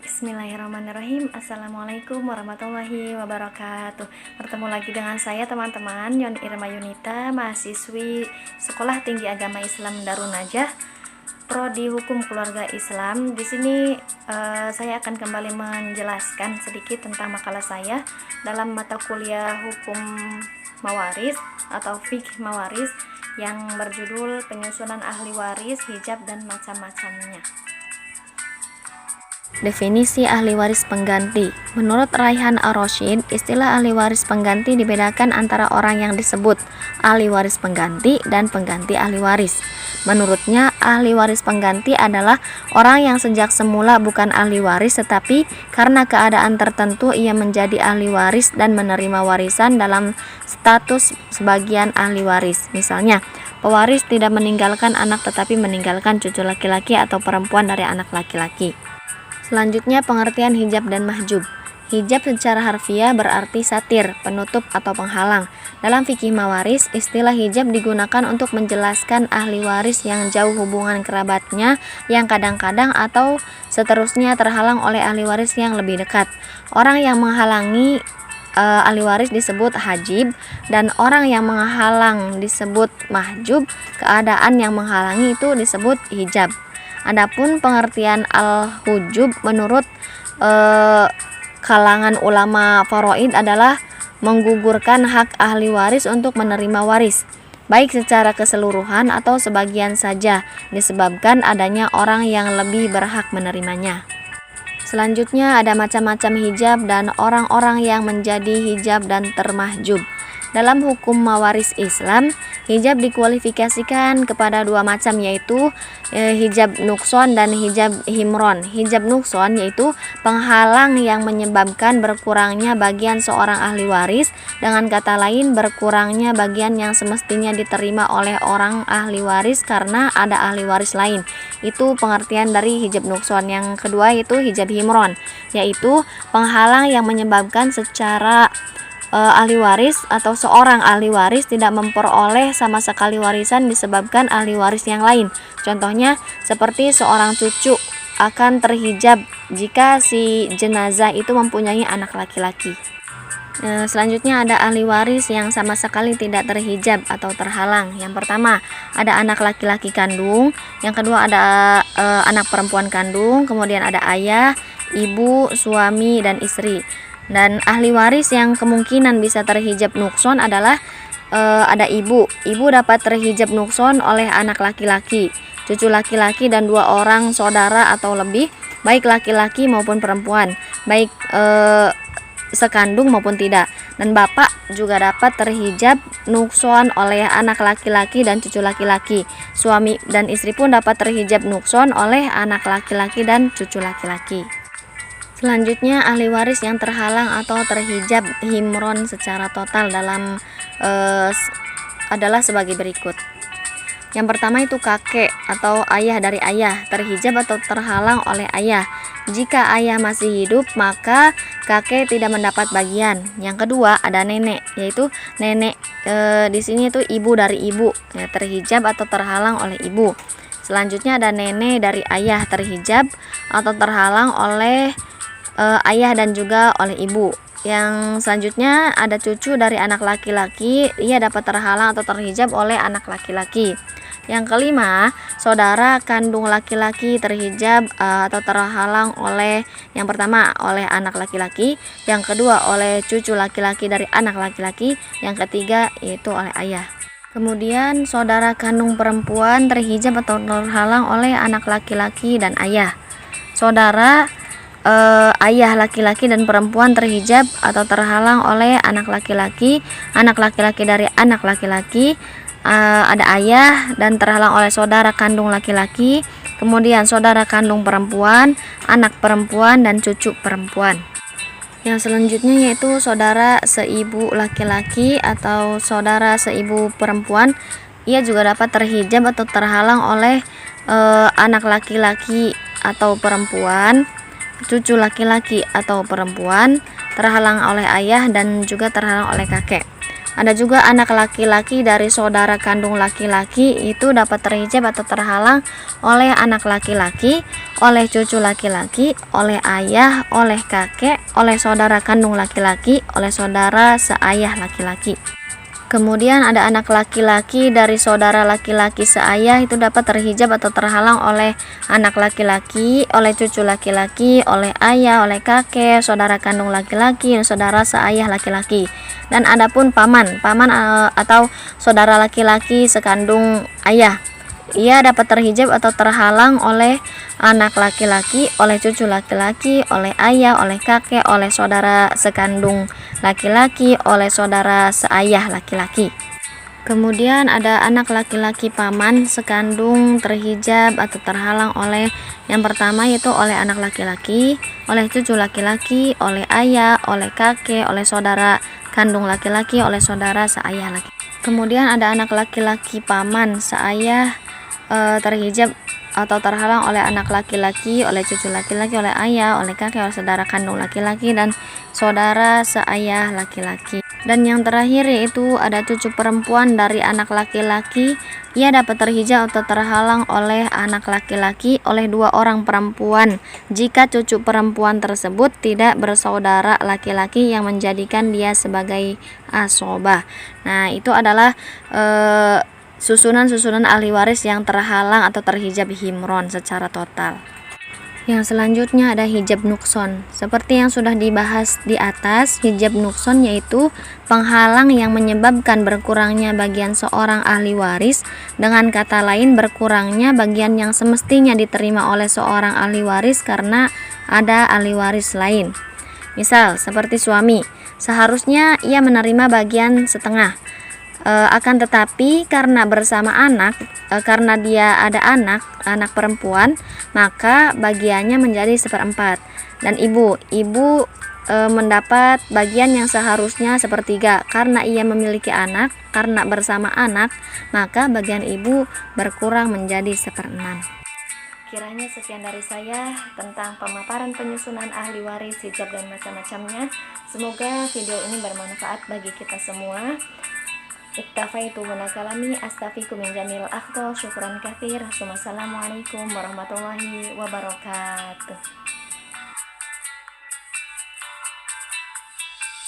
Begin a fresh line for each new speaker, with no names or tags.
Bismillahirrahmanirrahim. Assalamualaikum warahmatullahi wabarakatuh. Bertemu lagi dengan saya teman-teman, Yon Irma Yunita, mahasiswi Sekolah Tinggi Agama Islam Darun Najah, Prodi Hukum Keluarga Islam. Di sini saya akan kembali menjelaskan sedikit tentang makalah saya dalam mata kuliah Hukum Mawaris atau Fikih Mawaris yang berjudul Penyusunan Ahli Waris, Hijab dan Macam-macamnya. Definisi ahli waris pengganti. Menurut Raihan Ar-Rasyid, istilah ahli waris pengganti dibedakan antara orang yang disebut ahli waris pengganti dan pengganti ahli waris. Menurutnya, ahli waris pengganti adalah orang yang sejak semula bukan ahli waris, tetapi karena keadaan tertentu ia menjadi ahli waris dan menerima warisan dalam status sebagian ahli waris. Misalnya, pewaris tidak meninggalkan anak tetapi meninggalkan cucu laki-laki atau perempuan dari anak laki-laki. Selanjutnya, pengertian hijab dan mahjub. Hijab secara harfiah berarti satir, penutup atau penghalang. Dalam fikih mawaris, istilah hijab digunakan untuk menjelaskan ahli waris yang jauh hubungan kerabatnya yang kadang-kadang atau seterusnya terhalang oleh ahli waris yang lebih dekat. Orang yang menghalangi ahli waris disebut hajib dan orang yang menghalang disebut mahjub. Keadaan yang menghalangi itu disebut hijab. Adapun pengertian al-hujub menurut kalangan ulama faraid adalah menggugurkan hak ahli waris untuk menerima waris, baik secara keseluruhan atau sebagian saja, disebabkan adanya orang yang lebih berhak menerimanya. Selanjutnya ada macam-macam hijab dan orang-orang yang menjadi hijab dan termahjub. Dalam hukum mawaris Islam, hijab dikualifikasikan kepada dua macam, yaitu hijab nukson dan hijab himron. Hijab nukson yaitu penghalang yang menyebabkan berkurangnya bagian seorang ahli waris, dengan kata lain berkurangnya bagian yang semestinya diterima oleh orang ahli waris karena ada ahli waris lain. Itu pengertian dari hijab nukson. Yang kedua yaitu hijab himron, yaitu penghalang yang menyebabkan secara ahli waris atau seorang ahli waris tidak memperoleh sama sekali warisan disebabkan ahli waris yang lain. Contohnya seperti seorang cucu akan terhijab jika si jenazah itu mempunyai anak laki-laki. Selanjutnya ada ahli waris yang sama sekali tidak terhijab atau terhalang. Yang pertama ada anak laki-laki kandung, yang kedua ada anak perempuan kandung, kemudian ada ayah, ibu, suami, dan istri. Dan ahli waris yang kemungkinan bisa terhijab nukson adalah ada ibu. Ibu dapat terhijab nukson oleh anak laki-laki, cucu laki-laki, dan dua orang saudara atau lebih, baik laki-laki maupun perempuan, baik sekandung maupun tidak. Dan bapak juga dapat terhijab nukson oleh anak laki-laki dan cucu laki-laki. Suami dan istri pun dapat terhijab nukson oleh anak laki-laki dan cucu laki-laki. Selanjutnya ahli waris yang terhalang atau terhijab himron secara total dalam adalah sebagai berikut. Yang pertama itu kakek atau ayah dari ayah, terhijab atau terhalang oleh ayah. Jika ayah masih hidup maka kakek tidak mendapat bagian. Yang kedua ada nenek, yaitu nenek di sini itu ibu dari ibu, ya, terhijab atau terhalang oleh ibu. Selanjutnya ada nenek dari ayah, terhijab atau terhalang oleh ayah dan juga oleh ibu. Yang selanjutnya ada cucu dari anak laki-laki, ia dapat terhalang atau terhijab oleh anak laki-laki. Yang kelima, saudara kandung laki-laki terhijab atau terhalang oleh, yang pertama oleh anak laki-laki, yang kedua oleh cucu laki-laki dari anak laki-laki, yang ketiga yaitu oleh ayah. Kemudian saudara kandung perempuan terhijab atau terhalang oleh anak laki-laki dan ayah. Saudara ayah laki-laki dan perempuan terhijab atau terhalang oleh anak laki-laki dari anak laki-laki, ada ayah dan terhalang oleh saudara kandung laki-laki, kemudian saudara kandung perempuan, anak perempuan, dan cucu perempuan. Yang selanjutnya yaitu saudara seibu laki-laki atau saudara seibu perempuan, ia juga dapat terhijab atau terhalang oleh anak laki-laki atau perempuan, cucu laki-laki atau perempuan, terhalang oleh ayah dan juga terhalang oleh kakek. Ada juga anak laki-laki dari saudara kandung laki-laki itu dapat terhijab atau terhalang oleh anak laki-laki, oleh cucu laki-laki, oleh ayah, oleh kakek, oleh saudara kandung laki-laki, oleh saudara seayah laki-laki. Kemudian ada anak laki-laki dari saudara laki-laki seayah itu dapat terhijab atau terhalang oleh anak laki-laki, oleh cucu laki-laki, oleh ayah, oleh kakek, saudara kandung laki-laki, dan saudara seayah laki-laki. Dan adapun paman atau saudara laki-laki sekandung ayah, ia dapat terhijab atau terhalang oleh anak laki-laki, oleh cucu laki-laki, oleh ayah, oleh kakek, oleh saudara sekandung laki-laki, oleh saudara seayah laki-laki. Kemudian ada anak laki-laki paman sekandung terhijab atau terhalang oleh yang pertama yaitu oleh anak laki-laki, oleh cucu laki-laki, oleh ayah, oleh kakek, oleh saudara kandung laki-laki, oleh saudara seayah laki. Kemudian ada anak laki-laki paman seayah terhijab atau terhalang oleh anak laki-laki, oleh cucu laki-laki, oleh ayah, oleh kakek, oleh saudara kandung laki-laki, dan saudara seayah laki-laki. Dan yang terakhir yaitu ada cucu perempuan dari anak laki-laki, ia dapat terhijab atau terhalang oleh anak laki-laki oleh dua orang perempuan jika cucu perempuan tersebut tidak bersaudara laki-laki yang menjadikan dia sebagai asobah. Nah, itu adalah susunan-susunan ahli waris yang terhalang atau terhijab himron secara total. Yang selanjutnya ada hijab nukson. Seperti yang sudah dibahas di atas, hijab nukson yaitu penghalang yang menyebabkan berkurangnya bagian seorang ahli waris, dengan kata lain berkurangnya bagian yang semestinya diterima oleh seorang ahli waris karena ada ahli waris lain. Misal seperti suami, seharusnya ia menerima bagian setengah. Akan tetapi karena bersama anak, karena dia ada anak perempuan, maka bagiannya menjadi 1/4. Dan ibu mendapat bagian yang seharusnya 1/3 karena ia memiliki anak, karena bersama anak, maka bagian ibu berkurang menjadi 1/6. Kiranya sekian dari saya tentang pemaparan penyusunan ahli waris, hijab, dan macam-macamnya. Semoga video ini bermanfaat bagi kita semua. Iktafaitu min kalami astafikum min jamil akhta. Syukran katsir. Wassalamualaikum warahmatullahi wabarakatuh.